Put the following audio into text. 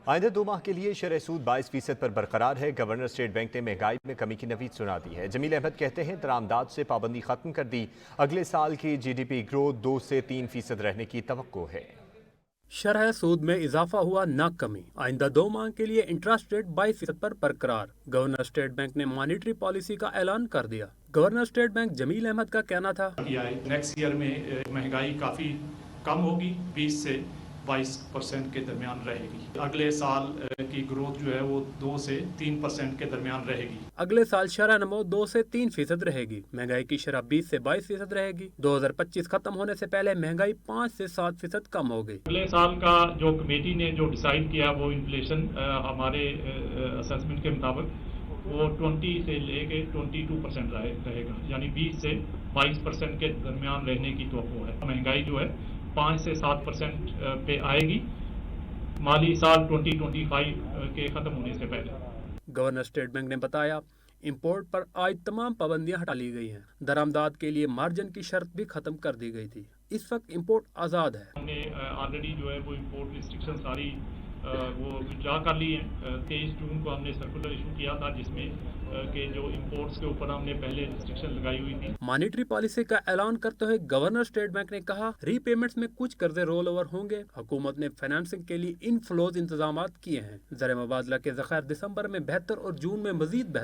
آئندہ 2 ماہ کے لیے شرح سود 22% پر برقرار ہے۔ گورنر اسٹیٹ بینک نے مہنگائی میں کمی کی نوید سنا دی ہے۔ جمیل احمد کہتے ہیں درآمدات سے پابندی ختم کر دی، اگلے سال کی جی ڈی پی گروتھ 2 سے 3% رہنے کی توقع ہے۔ شرح سود میں اضافہ ہوا نہ کمی، آئندہ 2 ماہ کے لیے انٹرسٹ ریٹ 22% پر برقرار۔ گورنر اسٹیٹ بینک نے مانیٹری پالیسی کا اعلان کر دیا۔ گورنر اسٹیٹ بینک جمیل احمد کا کہنا تھا نیکسٹ ایئر میں مہنگائی کافی کم ہوگی، 20 سے 22% کے درمیان رہے گی۔ اگلے سال کی گروتھ جو ہے وہ 2 سے 3% کے درمیان رہے گی۔ اگلے سال شرح نمو 2 سے 3% رہے گی۔ مہنگائی کی شرح 20 سے 22% رہے گی۔ 2025 ختم ہونے سے پہلے مہنگائی 5 سے 7% کم ہو گئی۔ اگلے سال کا جو کمیٹی نے جو ڈیسائیڈ کیا وہ انفلیشن ہمارے اسسمنٹ کے مطابق وہ 20 سے لے کے 22% رہے گا، یعنی 20 سے 22% کے درمیان رہنے کی توقع ہے۔ مہنگائی جو ہے 5 سے 7% پہ آئے گی مالی سال 2025 کے ختم ہونے سے پہلے۔ گورنر اسٹیٹ بینک نے بتایا امپورٹ پر آج تمام پابندیاں ہٹا لی گئی ہیں۔ درآمدات کے لیے مارجن کی شرط بھی ختم کر دی گئی تھی۔ اس وقت امپورٹ آزاد ہے۔ ہم نے آلریڈی جو ہے وہ امپورٹ ریسٹرکشن ساری وہ وڈرا کر لی ہیں۔ 23 جون کو ہم نے سرکولر ایشو کیا تھا جس میں کہ جو امپورٹس کے اوپر ہم نے پہلے ریسٹرکشن لگائی ہوئی تھی۔ مانیٹری پالیسی کا اعلان کرتے ہوئے گورنر اسٹیٹ بینک نے کہا ری پیمنٹس میں کچھ قرضے رول اوور ہوں گے۔ حکومت نے فائنانسنگ کے لیے ان فلوز انتظامات کیے ہیں۔ زر مبادلہ کے ذخائر دسمبر میں بہتر اور جون میں مزید بہتر